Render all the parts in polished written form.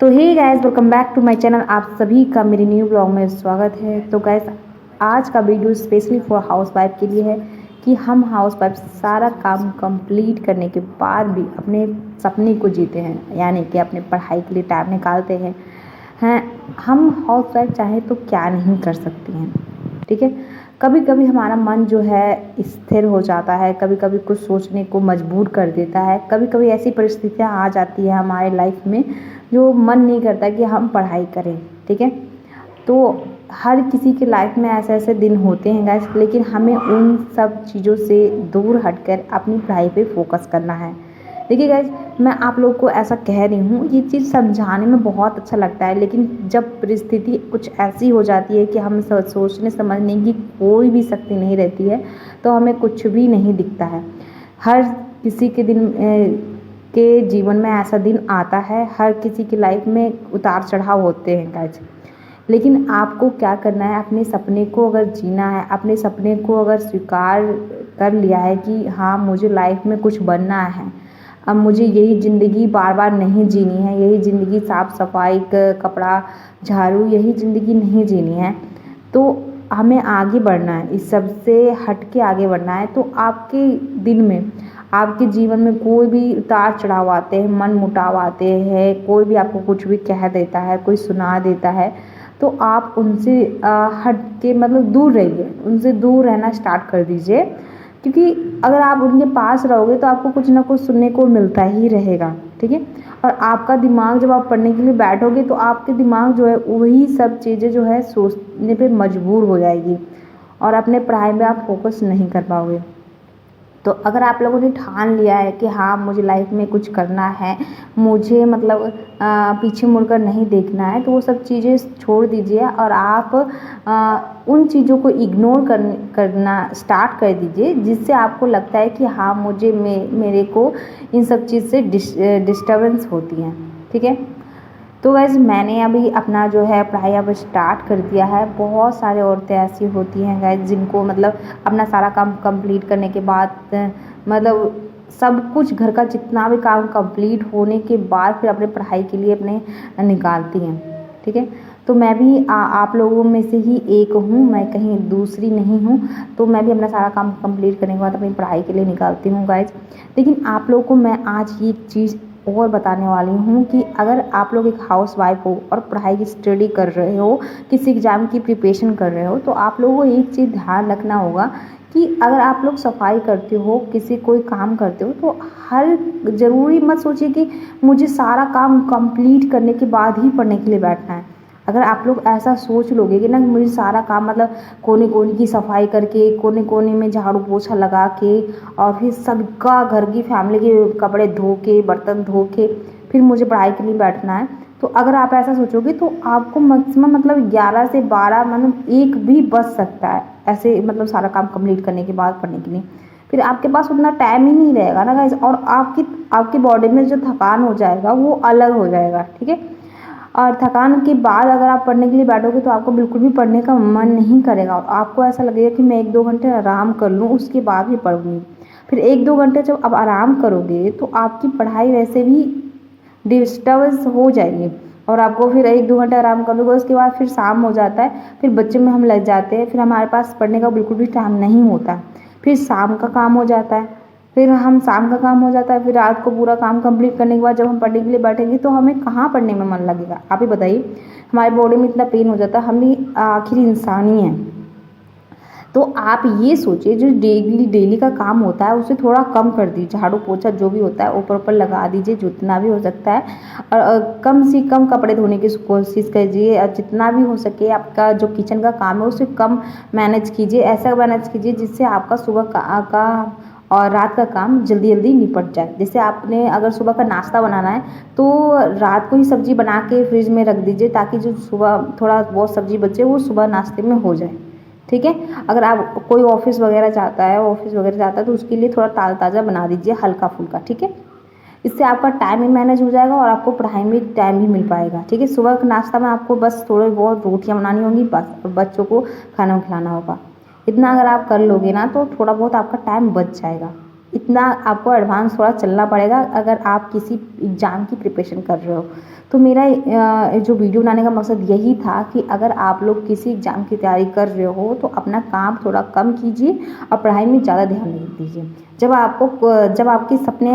तो hey guys, welcome back to my channel. आप सभी का मेरे न्यू ब्लॉग में स्वागत है। तो गाइस, आज का video specially for house wife के लिए है कि हम हाउस वाइफ सारा काम कंप्लीट करने के बाद भी अपने सपने को जीते हैं, यानी कि अपने पढ़ाई के लिए टाइम निकालते हैं। हम हाउस वाइफ चाहे तो क्या नहीं कर सकती हैं, ठीक है। कभी कभी हमारा मन जो है स्थिर हो जाता है, कभी कभी कुछ सोचने को मजबूर कर देता है, कभी कभी ऐसी परिस्थितियाँ आ जाती है हमारे लाइफ में जो मन नहीं करता कि हम पढ़ाई करें, ठीक है। तो हर किसी के लाइफ में ऐसे ऐसे दिन होते हैं गाइस, लेकिन हमें उन सब चीज़ों से दूर हटकर अपनी पढ़ाई पे फोकस करना है। देखिए गाइस, मैं आप लोग को ऐसा कह रही हूँ, ये चीज़ समझाने में बहुत अच्छा लगता है, लेकिन जब परिस्थिति कुछ ऐसी हो जाती है कि हम सोचने समझने की कोई भी शक्ति नहीं रहती है, तो हमें कुछ भी नहीं दिखता है। हर किसी के दिन के जीवन में ऐसा दिन आता है, हर किसी की लाइफ में उतार चढ़ाव होते हैं गाइस। लेकिन आपको क्या करना है, अपने सपने को अगर जीना है, अपने सपने को अगर स्वीकार कर लिया है कि हाँ मुझे लाइफ में कुछ बनना है, अब मुझे यही ज़िंदगी बार बार नहीं जीनी है, यही ज़िंदगी साफ़ सफाई कपड़ा झाड़ू यही ज़िंदगी नहीं जीनी है, तो हमें आगे बढ़ना है, इस सब से हट के आगे बढ़ना है। तो आपके दिन में, आपके जीवन में कोई भी उतार चढ़ाव आते हैं, मन मुटाव आते हैं, कोई भी आपको कुछ भी कह देता है, कोई सुना देता है, तो आप उनसे हट के मतलब दूर रहिए, उनसे दूर रहना स्टार्ट कर दीजिए। क्योंकि अगर आप उनके पास रहोगे तो आपको कुछ ना कुछ सुनने को मिलता ही रहेगा, ठीक है। और आपका दिमाग जब आप पढ़ने के लिए बैठोगे तो आपके दिमाग जो है वही सब चीज़ें जो है सोचने पे मजबूर हो जाएगी और अपने पढ़ाई में आप फोकस नहीं कर पाओगे। तो अगर आप लोगों ने ठान लिया है कि हाँ मुझे लाइफ में कुछ करना है, मुझे मतलब पीछे मुड़कर नहीं देखना है, तो वो सब चीज़ें छोड़ दीजिए और आप उन चीज़ों को इग्नोर करना स्टार्ट कर दीजिए, जिससे आपको लगता है कि हाँ मुझे मेरे को इन सब चीज़ से डिस्टर्बेंस होती हैं, ठीक है। तो वैसे मैंने अभी अपना जो है पढ़ाई अब स्टार्ट कर दिया है। बहुत सारे औरतें ऐसी होती हैं गाइस जिनको मतलब अपना सारा काम कंप्लीट करने के बाद मतलब सब कुछ घर का जितना भी काम कंप्लीट होने के बाद फिर अपने पढ़ाई के लिए अपने निकालती हैं, ठीक है। तो मैं भी आप लोगों में से ही एक हूँ, मैं कहीं दूसरी नहीं हूँ। तो मैं भी अपना सारा काम कंप्लीट करने के बाद अपनी पढ़ाई के लिए निकालती हूँ गाइज। लेकिन आप लोगों को मैं आज ये चीज़ और बताने वाली हूँ कि अगर आप लोग एक हाउस वाइफ हो और पढ़ाई की स्टडी कर रहे हो, किसी एग्ज़ाम की प्रिपरेशन कर रहे हो, तो आप लोगों को एक चीज़ ध्यान रखना होगा कि अगर आप लोग सफाई करते हो, किसी कोई काम करते हो, तो हर ज़रूरी मत सोचिए कि मुझे सारा काम कंप्लीट करने के बाद ही पढ़ने के लिए बैठना है। अगर आप लोग ऐसा सोच लोगे कि ना मुझे सारा काम मतलब कोने कोने की सफाई करके, कोने कोने में झाड़ू पोछा लगा के और फिर सबका घर की फैमिली के कपड़े धो के, बर्तन धो के फिर मुझे पढ़ाई के लिए बैठना है, तो अगर आप ऐसा सोचोगे तो आपको मैक्सिमम मतलब 11 से 12 मतलब 1 भी बच सकता है ऐसे मतलब सारा काम कंप्लीट करने के बाद पढ़ने के लिए। फिर आपके पास उतना टाइम ही नहीं रहेगा ना गाइस, और आपकी बॉडी में जो थकान हो जाएगा वो अलग हो जाएगा, ठीक है। और थकान के बाद अगर आप पढ़ने के लिए बैठोगे तो आपको बिल्कुल भी पढ़ने का मन नहीं करेगा, आपको ऐसा लगेगा कि मैं 1-2 घंटे आराम कर लूँ उसके बाद ही पढ़ूँगी। फिर 1-2 घंटे जब आप आराम करोगे तो आपकी पढ़ाई वैसे भी डिस्टर्बेंस हो जाएगी और आपको फिर 1-2 घंटे आराम कर लोगे, उसके बाद फिर शाम हो जाता है, फिर बच्चे में हम लग जाते हैं, फिर हमारे पास पढ़ने का बिल्कुल भी टाइम नहीं होता। फिर शाम का काम हो जाता है, फिर हम शाम का काम हो जाता है, फिर रात को पूरा काम कंप्लीट करने के बाद जब हम पढ़ने के लिए बैठेंगे तो हमें कहाँ पढ़ने में मन लगेगा, आप ही बताइए। हमारी बॉडी में इतना पेन हो जाता है, हम भी आखिर इंसान ही हैं। तो आप ये सोचिए जो डेली का काम होता है उसे थोड़ा कम कर दीजिए, झाड़ू पोछा जो भी होता है ऊपर ऊपर लगा दीजिए जितना भी हो सकता है, और कम से कम कपड़े धोने की कोशिश कीजिए, और जितना भी हो सके आपका जो किचन का काम है उसे कम मैनेज कीजिए, ऐसा मैनेज कीजिए जिससे आपका सुबह का और रात का काम जल्दी जल्दी निपट जाए। जैसे आपने अगर सुबह का नाश्ता बनाना है तो रात को ही सब्ज़ी बना के फ्रिज में रख दीजिए, ताकि जो सुबह थोड़ा बहुत सब्ज़ी बचे वो सुबह नाश्ते में हो जाए, ठीक है। अगर आप कोई ऑफिस वगैरह जाता है तो उसके लिए थोड़ा ताज़ा बना दीजिए, हल्का फुल्का, ठीक है। इससे आपका टाइम भी मैनेज हो जाएगा और आपको पढ़ाई में टाइम भी मिल पाएगा, ठीक है। सुबह का नाश्ता में आपको बस थोड़ी बहुत रोटियां बनानी होंगी बस, और बच्चों को खाना खिलाना होगा। इतना अगर आप कर लोगे ना तो थोड़ा बहुत आपका टाइम बच जाएगा, इतना आपको एडवांस थोड़ा चलना पड़ेगा अगर आप किसी एग्ज़ाम की प्रिपरेशन कर रहे हो। तो मेरा जो वीडियो बनाने का मकसद यही था कि अगर आप लोग किसी एग्ज़ाम की तैयारी कर रहे हो तो अपना काम थोड़ा कम कीजिए और पढ़ाई में ज़्यादा ध्यान नहीं दीजिए। जब आपके सपने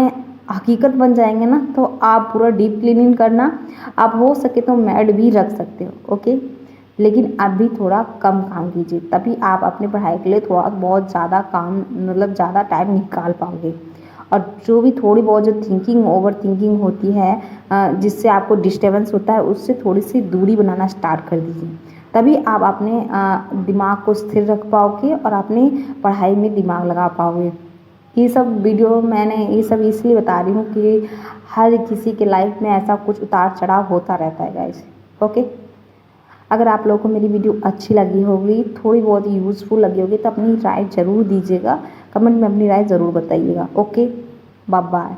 हकीकत बन जाएंगे ना, तो आप पूरा डीप क्लीनिंग करना, आप हो सके तो मैड भी रख सकते हो, ओके। लेकिन अभी थोड़ा कम काम कीजिए, तभी आप अपनी पढ़ाई के लिए थोड़ा बहुत ज़्यादा काम मतलब ज़्यादा टाइम निकाल पाओगे। और जो भी थोड़ी बहुत जो थिंकिंग ओवर थिंकिंग होती है, जिससे आपको डिस्टर्बेंस होता है, उससे थोड़ी सी दूरी बनाना स्टार्ट कर दीजिए। तभी आप अपने दिमाग को स्थिर रख पाओगे और अपनी पढ़ाई में दिमाग लगा पाओगे। ये सब वीडियो मैंने ये सब इसलिए बता रही हूँ कि हर किसी के लाइफ में ऐसा कुछ उतार चढ़ाव होता रहता है गाइस, ओके। अगर आप लोगों को मेरी वीडियो अच्छी लगी होगी, थोड़ी बहुत यूज़फुल लगी होगी, तो अपनी राय ज़रूर दीजिएगा, कमेंट में अपनी राय ज़रूर बताइएगा, ओके। Bye bye.